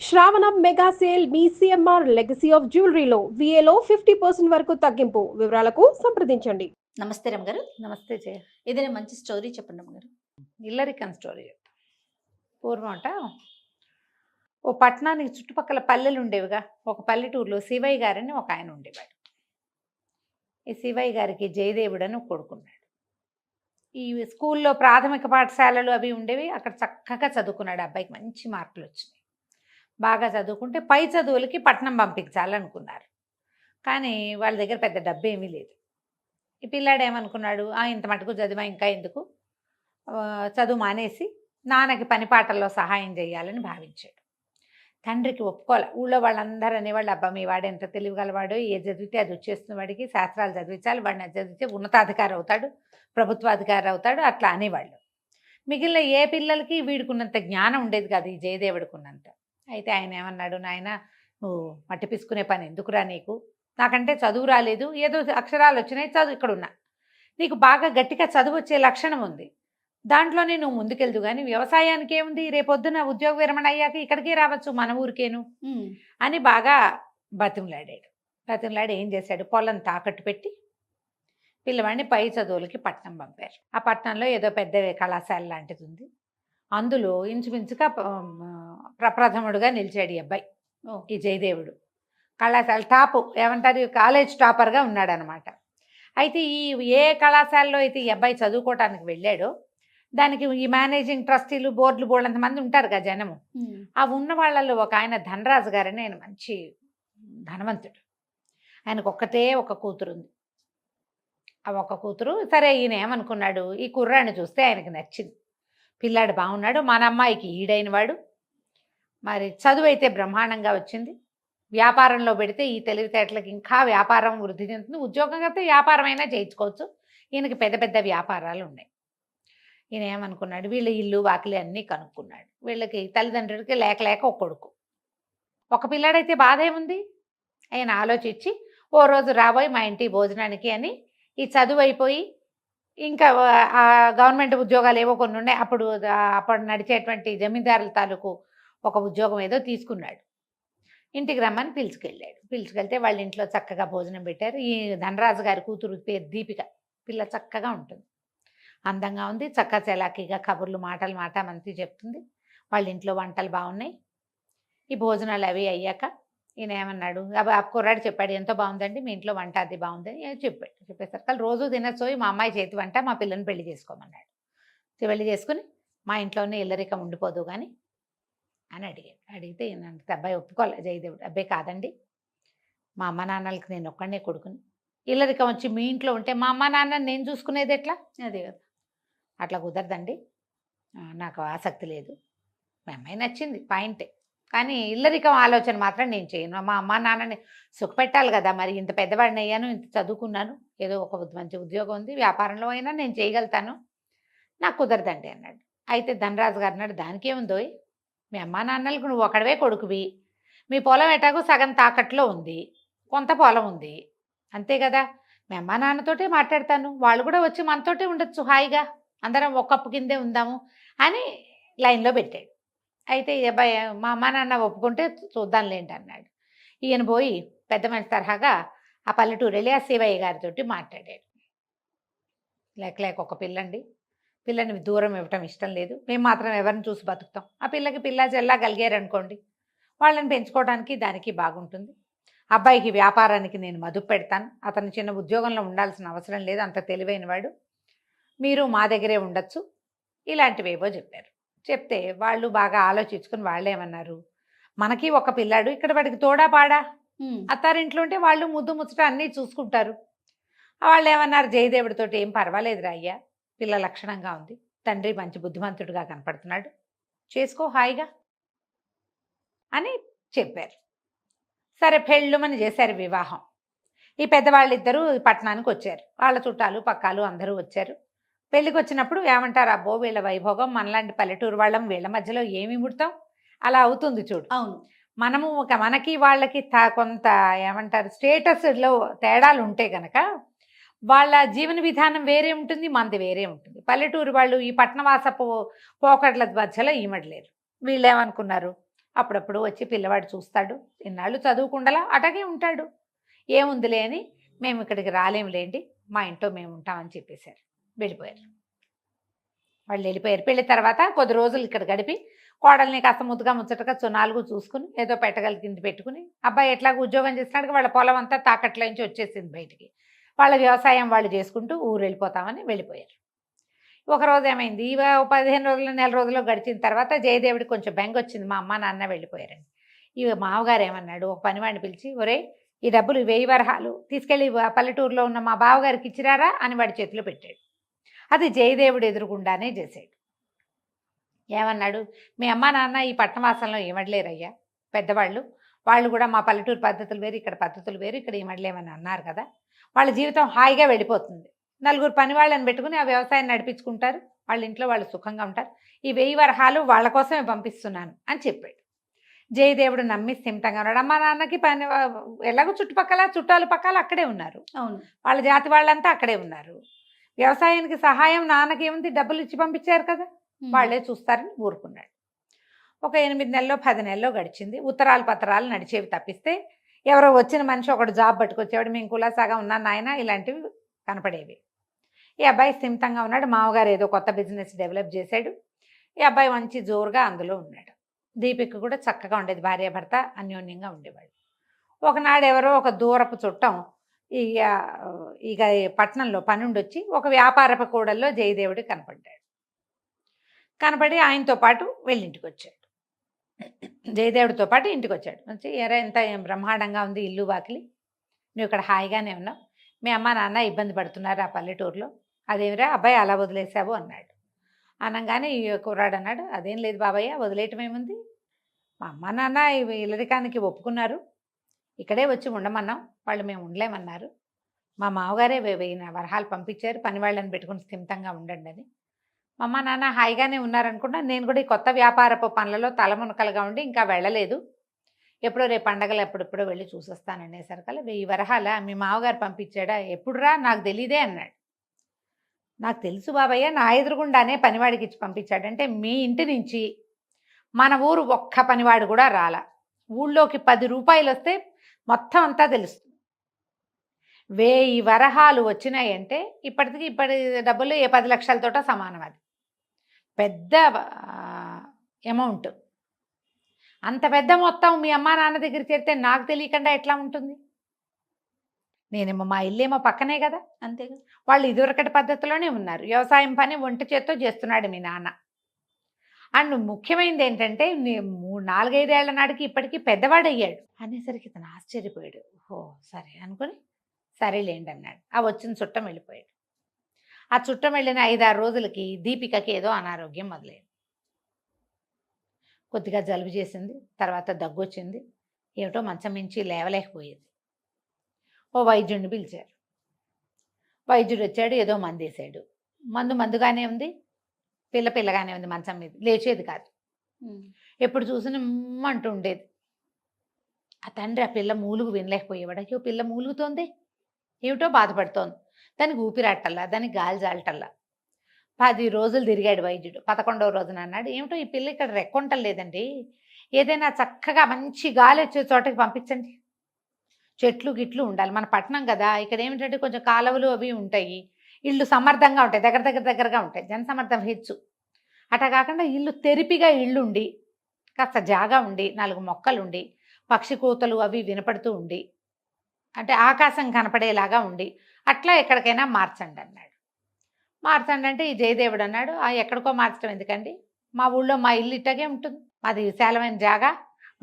శ్రావణం mega sale మీ CMR legacy of జ్యువెలరీలో విఏలో 50% వరకు తగ్గింపు. వివరాలకు సంప్రదించండి. నమస్తే రమ్మగారు. నమస్తే జయ. ఏదైనా మంచి స్టోరీ చెప్పండి రమ్మగారు. ఇల్లరికన్ స్టోరీ చెప్తా. పూర్వం అట ఓ పట్టణానికి చుట్టుపక్కల పల్లెలు ఉండేవిగా. ఒక పల్లెటూరులో శివయ్య గారని ఒక ఆయన ఉండేవాడు. ఈ శివయ్య గారికి జయదేవుడు అని ఒక కొడుకున్నాడు. ఈ స్కూల్లో ప్రాథమిక పాఠశాలలు అవి ఉండేవి. అక్కడ చక్కగా చదువుకున్నాడు. అబ్బాయికి మంచి మార్కులు వచ్చినాయి. బాగా చదువుకుంటే పై చదువులకి పట్నం పంపించాలనుకున్నారు. కానీ వాళ్ళ దగ్గర పెద్ద డబ్బు ఏమీ లేదు. ఈ పిల్లాడు ఏమనుకున్నాడు, ఇంత మటుకు చదివా ఇంకా ఎందుకు, చదువు మానేసి నాన్నకి పని పాటల్లో సహాయం చేయాలని భావించాడు. తండ్రికి ఒప్పుకోలే. ఊళ్ళో వాళ్ళందరూ అనేవాళ్ళు, అబ్బా మీ వాడు ఎంత తెలివిగలవాడో, ఏ చదివితే అది వచ్చేస్తున్న వాడికి, శాస్త్రాలు చదివించాలి, వాడిని అది చదివితే ఉన్నతాధికారి అవుతాడు, ప్రభుత్వాధికారి అవుతాడు, అట్లా అనేవాళ్ళు. మిగిలిన ఏ పిల్లలకి వీడుకున్నంత జ్ఞానం ఉండేది కాదు, ఈ జయదేవుడికున్నంత. అయితే ఆయన ఏమన్నాడు, నాయన నువ్వు మట్టి పిసుకునే పని ఎందుకురా నీకు, నాకంటే చదువు రాలేదు, ఏదో అక్షరాలు వచ్చినాయి, చదువు ఇక్కడున్నా, నీకు బాగా గట్టిగా చదువు వచ్చే లక్షణం ఉంది, దాంట్లోనే నువ్వు ముందుకెళ్దు. కానీ వ్యవసాయానికి ఏముంది, రేపొద్దున ఉద్యోగ విరమణ అయ్యాక ఇక్కడికే రావచ్చు, మన ఊరికేను అని బాగా బతిమలాడాడు. బతిమలాడి ఏం చేశాడు, పొలం తాకట్టు పెట్టి పిల్లవాడిని పై చదువులకి పట్నం పంపారు. ఆ పట్టణంలో ఏదో పెద్ద కళాశాల లాంటిది ఉంది. అందులో ఇంచుమించుగా ప్రప్రథముడుగా నిలిచాడు ఈ అబ్బాయి, ఈ జయదేవుడు. కళాశాల టాపు, ఏమంటారు, కాలేజ్ టాపర్గా ఉన్నాడనమాట. అయితే ఏ కళాశాలలో అయితే ఈ అబ్బాయి చదువుకోవటానికి వెళ్ళాడో దానికి ఈ మేనేజింగ్ ట్రస్టీలు, బోర్డులు, బోర్డంతమంది ఉంటారు కదా జనము. ఆ ఉన్న వాళ్ళల్లో ఒక ఆయన ధనరాజు గారని, ఆయన మంచి ధనవంతుడు. ఆయనకు ఒక్కటే ఒక కూతురు ఉంది. ఆ ఒక కూతురు. సరే, ఈయన ఏమనుకున్నాడు, ఈ కుర్రాడిని చూస్తే ఆయనకి నచ్చింది, పిల్లాడు బాగున్నాడు, మన అమ్మాయికి ఈడైన వాడు, మరి చదువు అయితే బ్రహ్మాండంగా వచ్చింది, వ్యాపారంలో పెడితే ఈ తెలివితేటలకు ఇంకా వ్యాపారం వృద్ధి చెందుతుంది, ఉద్యోగం అయితే వ్యాపారం అయినా చేయించుకోవచ్చు, ఈయనకి పెద్ద పెద్ద వ్యాపారాలు ఉన్నాయి. ఈయన ఏమనుకున్నాడు, వీళ్ళ ఇల్లు వాకిలి అన్నీ కనుక్కున్నాడు. వీళ్ళకి తల్లిదండ్రులకి లేక లేక ఒక కొడుకు, ఒక పిల్లాడైతే బాధ ఏముంది. ఆయన ఆలోచించి ఓ రోజు రాబోయి మా ఇంటి భోజనానికి అని ఈ చదువు అయిపోయి ఇంకా గవర్నమెంట్ ఉద్యోగాలు ఏవో కొన్ని ఉన్నాయి, అప్పుడు నడిచేటువంటి జమీందారుల తాలూకు ఒక ఉద్యోగం ఏదో తీసుకున్నాడు. ఇంటికి రమ్మని పిలుచుకెళ్తే వాళ్ళ ఇంట్లో చక్కగా భోజనం పెట్టారు. ఈ ధనరాజు గారి కూతురు పేరు దీపిక. పిల్ల చక్కగా ఉంటుంది, అందంగా ఉంది, చక్కగా చలాకీగా కబుర్లు మాటలు మంచి చెప్తుంది. వాళ్ళ ఇంట్లో వంటలు బాగున్నాయి. ఈ భోజనాలు అవి అయ్యాక ఈయన ఏమన్నాడు, ఆ కుర్రాడు చెప్పాడు, ఎంతో బాగుందండి మీ ఇంట్లో వంట, అది బాగుందని చెప్పేసరికి రోజు తినసోయి మా అమ్మాయి చేతి వంట మా పిల్లని పెళ్లి చేసుకోమన్నాడు. పెళ్లి చేసుకుని మా ఇంట్లోనే ఇల్లరికం ఉండిపోదు కానీ అని అడిగితే ఈయన అబ్బాయి ఒప్పుకోలే. జయదేవుడు, అబ్బాయి కాదండి, మా అమ్మ నాన్నలకి నేను ఒక్కడనే కొడుకుని, ఇల్లరికం వచ్చి మీ ఇంట్లో ఉంటే మా అమ్మ నాన్నని నేను చూసుకునేది ఎట్లా, అదే కదా, అట్లా కుదరదండి, నాకు ఆసక్తి లేదు, మా అమ్మాయి నచ్చింది పాయింటే, కానీ ఇల్లరికం ఆలోచన మాత్రం నేను చేయను, మా అమ్మ నాన్నని సుఖపెట్టాలి కదా, మరి ఇంత పెద్దవాడిని అయ్యాను, ఇంత చదువుకున్నాను, ఏదో ఒక మంచి ఉద్యోగం ఉంది, వ్యాపారంలో అయినా నేను చేయగలుగుతాను, నాకు కుదరదండి అన్నాడు. అయితే ధనరాజు గారు అన్నాడు, దానికేముందో, మీ అమ్మా నాన్నలకు నువ్వు ఒకడవే కొడుకువి, మీ పొలం ఎటాగో సగం తాకట్లో ఉంది, కొంత పొలం ఉంది, అంతే కదా, మీ అమ్మా నాన్నతోటే మాట్లాడతాను, వాళ్ళు కూడా వచ్చి మనతోటే ఉండొచ్చు, హాయిగా అందరం ఒక కప్పు కిందే ఉందాము అని లైన్లో పెట్టాడు. అయితే అబ్బాయి మా అమ్మా నాన్న ఒప్పుకుంటే చూద్దాంలేంటి అన్నాడు. ఈయన పోయి పెద్ద మనిషి తరహాగా ఆ పల్లెటూరు వెళ్ళి ఆ శివయ్య గారితోటి మాట్లాడాడు. లేక ఒక పిల్లని దూరం ఇవ్వటం ఇష్టం లేదు, మేము మాత్రం ఎవరిని చూసి బతుకుతాం, ఆ పిల్లకి పిల్ల చెల్లా కలిగారనుకోండి, వాళ్ళని పెంచుకోవడానికి దానికి బాగుంటుంది, అబ్బాయికి వ్యాపారానికి నేను మదుపు పెడతాను, అతను చిన్న ఉద్యోగంలో ఉండాల్సిన అవసరం లేదు, అంత తెలివైనవాడు, మీరు మా దగ్గరే ఉండొచ్చు, ఇలాంటివేవో చెప్పారు. చెప్తే వాళ్ళు బాగా ఆలోచించుకుని వాళ్ళు ఏమన్నారు, మనకి ఒక పిల్లాడు, ఇక్కడ వాడికి తోడా పాడా, అత్తారింట్లో ఉంటే వాళ్ళు ముద్దు ముచ్చట అన్నీ చూసుకుంటారు. వాళ్ళు ఏమన్నారు, జయదేవుడితోటి ఏం పర్వాలేదురా అయ్యా, పిల్ల లక్షణంగా ఉంది, తండ్రి మంచి బుద్ధిమంతుడిగా కనపడుతున్నాడు, చేసుకో హాయిగా అని చెప్పారు. సరే, పెళ్ళుమని చేశారు వివాహం. ఈ పెద్దవాళ్ళిద్దరూ పట్టణానికి వచ్చారు, వాళ్ళ చుట్టాలు పక్కాలు అందరూ వచ్చారు. పెళ్ళికి వచ్చినప్పుడు ఏమంటారు, అబ్బో వీళ్ళ వైభోగం, మనలాంటి పల్లెటూరు వాళ్ళం, వీళ్ళ మధ్యలో ఏమి ముడతాం, అలా అవుతుంది చూడు. అవును, మనము మనకి వాళ్ళకి కొంత ఏమంటారు స్టేటస్లో తేడాలు ఉంటే గనక వాళ్ళ జీవన విధానం వేరే ఉంటుంది, మనది వేరే ఉంటుంది. పల్లెటూరు వాళ్ళు ఈ పట్టణవాసపు పోకట్ల మధ్యలో ఈమడలేరు. వీళ్ళు ఏమనుకున్నారు, అప్పుడప్పుడు వచ్చి పిల్లవాడు చూస్తాడు, ఇన్నాళ్ళు చదువుకుండలా అటగే ఉంటాడు, ఏముందిలే అని మేము ఇక్కడికి రాలేములేండి, మా ఇంట్లో మేము ఉంటామని చెప్పేశారు. వెళ్ళిపోయారు. వాళ్ళు వెళ్ళిపోయారు. పెళ్లి తర్వాత కొద్ది రోజులు ఇక్కడ గడిపి కోడల్ని కాస్త ముద్దుగా ముచ్చటగా నాలుగు చూసుకుని ఏదో పెట్టగల కింద పెట్టుకుని, అబ్బాయి ఎట్లాగో ఉద్యోగం చేస్తున్నాడు, వాళ్ళ పొలం అంతా తాకట్లో నుంచి వచ్చేసింది బయటికి, వాళ్ళ వ్యవసాయం వాళ్ళు చేసుకుంటూ ఊరు వెళ్ళిపోతామని వెళ్ళిపోయారు. ఒకరోజు ఏమైంది, 15 రోజులు నెల రోజులు గడిచిన తర్వాత జయదేవుడికి కొంచెం బెంగ వచ్చింది, మా అమ్మ నాన్న వెళ్ళిపోయారని. మామగారు ఏమన్నాడు, ఒక పనివాడిని పిలిచి, ఒరే ఈ డబ్బులు 1000 వరహాలు తీసుకెళ్ళి పల్లెటూరులో ఉన్న మా బావగారికి ఇచ్చిరారా అని వాడి చేతిలో పెట్టాడు. అది జయదేవుడు ఎదురుగుండానే చేశాడు. ఏమన్నాడు, మీ అమ్మ నాన్న ఈ పట్టణవాసంలో ఏమడలేరయ్యా, పెద్దవాళ్ళు, వాళ్ళు కూడా మా పల్లెటూరు పద్ధతులు వేరు, ఇక్కడ పద్ధతులు వేరు, ఇక్కడ ఏమడలేమని అన్నారు కదా, వాళ్ళ జీవితం హాయిగా వెళ్ళిపోతుంది, నలుగురు పని వాళ్ళని పెట్టుకుని ఆ వ్యవసాయం నడిపించుకుంటారు, వాళ్ళ ఇంట్లో వాళ్ళు సుఖంగా ఉంటారు, ఈ 1000 వరహాలు వాళ్ళ కోసమే పంపిస్తున్నాను అని చెప్పాడు. జయదేవుడు నమ్మి స్థిమితంగా ఉన్నాడు. అమ్మ నాన్నకి పని ఎలాగో చుట్టుపక్కల చుట్టాలు పక్కల అక్కడే ఉన్నారు, అవును, వాళ్ళ జాతి వాళ్ళంతా అక్కడే ఉన్నారు, వ్యవసాయానికి సహాయం నాన్నకి ఏముంది, డబ్బులు ఇచ్చి పంపించారు కదా, వాళ్ళే చూస్తారని ఊరుకున్నాడు. ఒక 8 నెలలో 10 నెలలో గడిచింది. ఉత్తరాలు పత్రాలు నడిచేవి తప్పిస్తే ఎవరో వచ్చిన మనిషి ఒకడు జాబ్ పట్టుకొచ్చేవాడు, మేము కులాసాగా ఉన్నాను నాయన, ఇలాంటివి కనపడేవి. ఈ అబ్బాయి స్థిమితంగా ఉన్నాడు, మామగారు ఏదో కొత్త బిజినెస్ డెవలప్ చేశాడు, ఈ అబ్బాయి మంచి జోరుగా అందులో ఉన్నాడు. దీపిక కూడా చక్కగా ఉండేది, భార్యాభర్త అన్యోన్యంగా ఉండేవాడు. ఒకనాడు ఎవరో ఒక దూరపు చుట్టం ఇక పట్టణంలో పనుండి వచ్చి ఒక వ్యాపారపు కూడల్లో జయదేవుడు కనపడ్డాడు. కనపడి ఆయనతో పాటు వెళ్ళింటికి వచ్చాడు. జయదేవుడితో పాటు ఇంటికి వచ్చాడు. వచ్చి ఎంత బ్రహ్మాండంగా ఉంది ఇల్లు వాకిలి, నువ్వు ఇక్కడ హాయిగానే ఉన్నావు, మీ అమ్మ నాన్న ఇబ్బంది పడుతున్నారు ఆ పల్లెటూరులో, అదేమిరా అబ్బాయి అలా వదిలేసావు అన్నాడు. అనగానే ఈ కుర్రాడు అన్నాడు, అదేం లేదు బాబయ్య, వదిలేయటం ఏముంది, మా అమ్మ నాన్న ఇల్లరికానికి ఒప్పుకున్నారు, ఇక్కడే వచ్చి ఉండమన్నాం, వాళ్ళు మేము ఉండలేమన్నారు, మా మామగారే 1000 వరహాలు పంపించారు, పని వాళ్ళని పెట్టుకుని స్థిమితంగా ఉండండి అని. మా అమ్మ నాన్న హాయిగానే ఉన్నారనుకుంటా, నేను కూడా ఈ కొత్త వ్యాపారపు పనులలో తలమునకలుగా ఉండి ఇంకా వెళ్ళలేదు, ఎప్పుడో రేపు పండగలు ఎప్పుడెప్పుడో వెళ్ళి చూసొస్తాననేసరికల్లా 1000 వరహాల మీ మామగారు పంపించాడా, ఎప్పుడురా నాకు తెలీదే అన్నాడు. నాకు తెలుసు బాబయ్య, నా ఎదురుగుండానే పనివాడికి ఇచ్చి పంపించాడంటే, మీ ఇంటి నుంచి మన ఊరు ఒక్క పనివాడు కూడా రాలా, ఊళ్ళోకి 10 రూపాయలు వస్తే మొత్తం అంతా తెలుస్తుంది, 1000 వరహాలు వచ్చినాయంటే ఇప్పటి డబ్బులు 10 లక్షలతోట సమానం, అది పెద్ద అమౌంట్. అంత పెద్ద మొత్తం మీ అమ్మా నాన్న దగ్గర చేరితే నాకు తెలియకుండా ఎట్లా ఉంటుంది, నేనేమో మా ఇల్లేమో పక్కనే కదా, అంతేగా, వాళ్ళు ఇదివరకటి పద్ధతిలోనే ఉన్నారు, వ్యవసాయం పని ఒంటి చేత్తో చేస్తున్నాడు మీ నాన్న. అండ్ ముఖ్యమైనది ఏంటంటే 4-5 ఏళ్ల నాటికి ఇప్పటికీ పెద్దవాడయ్యాడు అనేసరికి తను ఆశ్చర్యపోయాడు. ఓహో సరే అనుకుని సరేలేండి అన్నాడు. ఆ వచ్చిన చుట్టం వెళ్ళిపోయాడు. ఆ చుట్టం వెళ్ళిన 5-6 రోజులకి దీపికకి ఏదో అనారోగ్యం మొదలైంది. కొద్దిగా జలుబు చేసింది, తర్వాత దగ్గు వచ్చింది, ఏమిటో మంచం మించి లేవలేకపోయేది. ఓ వైద్యుడిని పిలిచారు. వైద్యుడు వచ్చాడు, ఏదో మందు వేసాడు. మందుగానే ఉంది, పిల్లగానే ఉంది, మంచం మీద లేచేది కాదు, ఎప్పుడు చూసినా అంటూ ఉండేది. ఆ తండ్రి ఆ పిల్ల మూలుగు వినలేకపోయేవాడు. అయ్యో పిల్ల మూలుగుతోంది, ఏమిటో బాధపడుతోంది, దానికి ఊపిరాటల్లా, దానికి గాలి జాలటల్లా. 10 రోజులు తిరిగాడు వైద్యుడు. 11వ రోజున అన్నాడు, ఏమిటో ఈ పిల్ల ఇక్కడ రెక్కొంటలేదండి, ఏదైనా చక్కగా మంచి గాలి వచ్చే చోటకి పంపించండి, చెట్లు గిట్లు ఉండాలి, మన పట్టణం కదా, ఇక్కడ ఏమిటంటే కొంచెం కాలువలు అవి ఉంటాయి, ఇళ్ళు సమర్థంగా ఉంటాయి, దగ్గరగా ఉంటాయి, జనసమర్థం హెచ్చు, అటా కాకుండా ఇల్లు తెరిపిగా ఇళ్ళుండి, కాస్త జాగా ఉండి, 4 మొక్కలుండి, పక్షి కూతలు అవి వినపడుతూ ఉండి, అంటే ఆకాశం కనపడేలాగా ఉండి, అట్లా ఎక్కడికైనా మార్చండి అన్నాడు. మార్చండి అంటే ఈ జయదేవుడు అన్నాడు, ఎక్కడికో మార్చడం ఎందుకండి, మా ఊళ్ళో మా ఇల్లు ఇట్టగే ఉంటుంది, మాది విశాలమైన జాగా,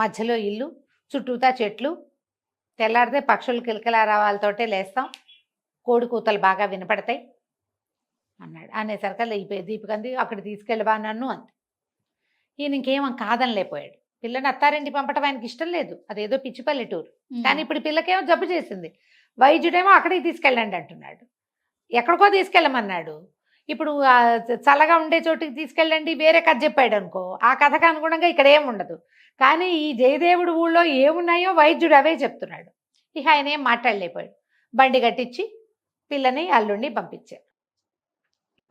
మధ్యలో ఇల్లు, చుట్టూతా చెట్లు, తెల్లారితే పక్షులు కిలకిలారావాలతోటే లేస్తాం, కోడి కూతలు బాగా వినపడతాయి అన్నాడు. అనేసరికల్లా ఈ దీపికంది అక్కడ తీసుకెళ్ళవా నన్ను అంది. ఈయన ఇంకేమో కాదని లేపోయాడు. పిల్లని అత్తారింటి పంపటం ఆయనకి ఇష్టం లేదు, అదేదో పిచ్చి పల్లెటూరు, కానీ ఇప్పుడు పిల్లకేమో జబ్బు చేసింది, వైద్యుడేమో అక్కడికి తీసుకెళ్ళండి అంటున్నాడు, ఎక్కడికో తీసుకెళ్ళమన్నాడు. ఇప్పుడు చల్లగా ఉండే చోటికి తీసుకెళ్ళండి వేరే కథ చెప్పాడు అనుకో, ఆ కథకు అనుగుణంగా ఇక్కడ ఏం ఉండదు. కానీ ఈ జయదేవుడు ఊళ్ళో ఏమున్నాయో వైద్యుడు అవే చెప్తున్నాడు. ఇక ఆయన ఏం మాట్లాడలేకపోయాడు. బండి కట్టించి పిల్లని అల్లుడిని పంపించారు.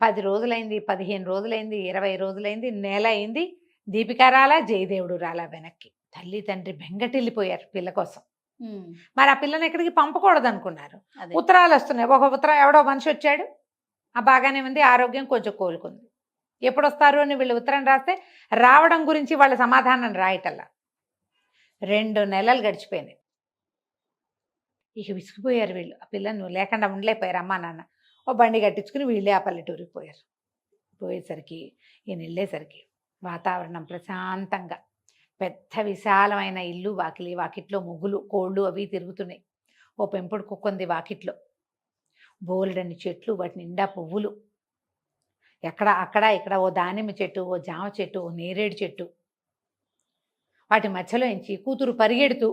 10 రోజులైంది, 15 రోజులైంది, 20 రోజులైంది, నెల అయింది, దీపిక రాలా, జయదేవుడు రాలా వెనక్కి. తల్లి తండ్రి బెంగటిల్లిపోయారు పిల్ల కోసం. ఉమ్, మరి ఆ పిల్లని ఎక్కడికి పంపకూడదు అనుకున్నారు. అదే. ఉత్తరాలు వస్తున్నాయి. ఒక ఉత్తరం ఎవడో మనిషి వచ్చాడు, బాగానే ఉంది, ఆరోగ్యం కొంచెం కోలుకుంది. ఎప్పుడు వస్తారు అని వీళ్ళు ఉత్తరం రాస్తే రావడం గురించి వాళ్ళ సమాధానం రాయటల్లా. 2 నెలలు గడిచిపోయినాయి. ఇక విసిగిపోయారు వీళ్ళు. ఆ పిల్లను లేకుండా ఉండలేకపోయారు అమ్మా నాన్న. ఓ బండి కట్టించుకుని వీళ్ళే ఆ పల్లెటూరికి పోయారు. పోయేసరికి ఈయన వెళ్ళేసరికి వాతావరణం ప్రశాంతంగా, పెద్ద విశాలమైన ఇల్లు, వాకిలి, వాకిట్లో ముగ్గులు, కోళ్ళు అవి తిరుగుతున్నాయి. ఓ పెంపుడు కుక్కుంది వాకిట్లో. బోలెడన్ని చెట్లు, వాటి నిండా పువ్వులు. అక్కడ ఇక్కడ ఓ దానిమ్మ చెట్టు, ఓ జామ చెట్టు, ఓ నేరేడు చెట్టు. వాటి మధ్యలో నుంచి కూతురు పరిగెడుతూ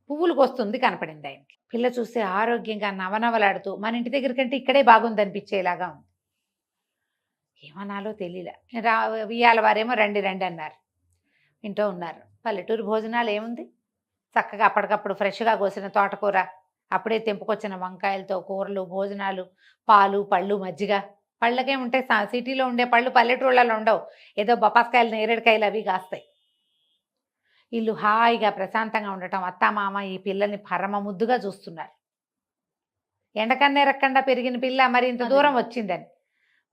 పువ్వులు కోస్తుంది కనపడింది ఆయనకి. పిల్ల చూస్తే ఆరోగ్యంగా నవనవలాడుతూ మన ఇంటి దగ్గర కంటే ఇక్కడే బాగుంది అనిపించేలాగా ఉంది. ఏమనాలో తెలియలే. ఇయ్యాల వారేమో రండి రండి అన్నారు. ఇంట్లో ఉన్నారు. పల్లెటూరు భోజనాలు ఏముంది, చక్కగా అప్పటికప్పుడు ఫ్రెష్గా కోసిన తోటకూర, అప్పుడే తెంపుకొచ్చిన వంకాయలతో కూరలు, భోజనాలు, పాలు, పళ్ళు, మజ్జిగ. పళ్ళకేముంటాయి, సిటీలో ఉండే పళ్ళు పల్లెటూళ్ళలో ఉండవు. ఏదో బొప్పాస్కాయలు, నేరేడుకాయలు అవి కాస్తాయి. ఇల్లు హాయిగా ప్రశాంతంగా ఉండటం, అత్తామామ ఈ పిల్లల్ని పరమ ముద్దుగా చూస్తున్నారు. ఎండకన్నేరక్కండా పెరిగిన పిల్ల మరి ఇంత దూరం వచ్చిందని.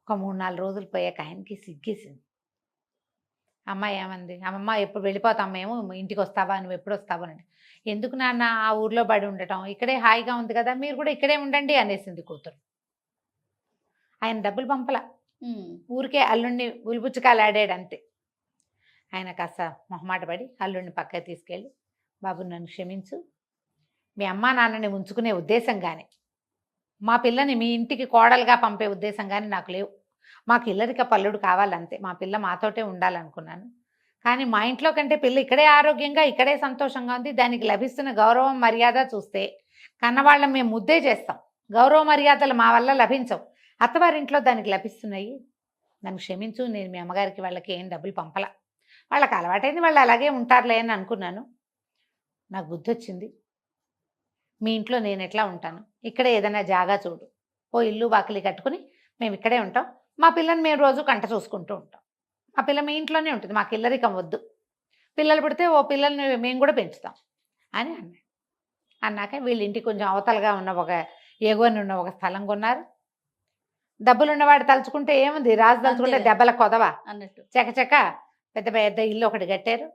ఒక 3-4 రోజులు పోయాక ఆయనకి సిగ్గేసింది. అమ్మ ఏమంది, అమ్మమ్మ ఎప్పుడు వెళ్ళిపోతాం మేము, ఇంటికి వస్తావా, నువ్వు ఎప్పుడు వస్తావా అని. ఎందుకు నాన్న ఆ ఊర్లో పడి ఉండటం, ఇక్కడే హాయిగా ఉంది కదా, మీరు కూడా ఇక్కడే ఉండండి అనేసింది కూతురు. ఆయన డబ్బులు పంపలా, ఊరికే అల్లుడిని ఉలిపుచ్చుకాలు ఆడాడు అంతే. ఆయన కాస్త మొహమాట పడి అల్లుడిని పక్కకి తీసుకెళ్ళి, బాబు నన్ను క్షమించు, మీ అమ్మా నాన్నని ఉంచుకునే ఉద్దేశం కానీ, మా పిల్లని మీ ఇంటికి కోడలుగా పంపే ఉద్దేశం కానీ నాకు లేవు. మాకు ఇల్లరిక పల్లుడు కావాలంతే, మా పిల్ల మాతోటే ఉండాలనుకున్నాను. కానీ మా ఇంట్లో కంటే పిల్ల ఇక్కడే ఆరోగ్యంగా, ఇక్కడే సంతోషంగా ఉంది. దానికి లభిస్తున్న గౌరవం మర్యాద చూస్తే కన్నవాళ్ళం మేము ముద్దే చేస్తాం. గౌరవ మర్యాదలు మా వల్ల లభించవు, అత్తవారింట్లో దానికి లభిస్తున్నాయి. నన్ను క్షమించు, నేను మీ అమ్మగారికి వాళ్ళకి ఏం డబ్బులు పంపలా, వాళ్ళకి అలవాటైంది, వాళ్ళు అలాగే ఉంటారులే అని అనుకున్నాను. నాకు బుద్ధి వచ్చింది, మీ ఇంట్లో నేను ఎట్లా ఉంటాను, ఇక్కడే ఏదైనా జాగా చూడు, ఓ ఇల్లు వాకిలి కట్టుకుని మేము ఇక్కడే ఉంటాం, మా పిల్లని మేము రోజు కంట చూసుకుంటూ ఉంటాం, మా పిల్ల మీ ఇంట్లోనే ఉంటుంది, మాకు ఇల్లరికం వద్దు, పిల్లలు పుడితే ఓ పిల్లల్ని మేము కూడా పెంచుతాం అని అన్నాడు. అన్నాక వీళ్ళ ఇంటికి కొంచెం అవతలగా ఉన్న ఒక ఎగువని ఉన్న ఒక స్థలం కొన్నారు. డబ్బులున్నవాడు తలుచుకుంటే ఏముంది, రాజు తలుచుకుంటే దెబ్బల కొదవా అన్నట్టు చకచక పెద్ద పెద్ద ఇల్లు ఒకటి కట్టారు.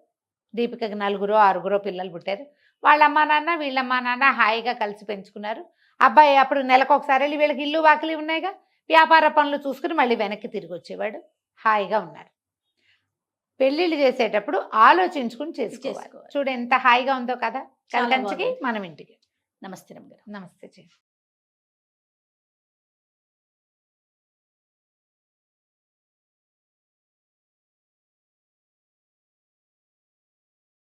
దీపికకి 4-6 పిల్లలు పుట్టారు. వాళ్ళ అమ్మా నాన్న వీళ్ళమ్మా నాన్న హాయిగా కలిసి పెంచుకున్నారు. అబ్బాయి అప్పుడు నెలకు ఒకసారి వెళ్ళి వీళ్ళకి ఇల్లు వాకిలి ఉన్నాయిగా, వ్యాపార పనులు చూసుకుని మళ్ళీ వెనక్కి తిరిగి వచ్చేవాడు. హాయిగా ఉన్నారు. పెళ్ళిళ్ళు చేసేటప్పుడు ఆలోచించుకుని చేసుకోవాలి. చూడు ఎంత హాయిగా ఉందో కదా, చాలా కలికంచికి బాగుంది. మనం ఇంటికి. నమస్తే రమ్య గారు. నమస్తే.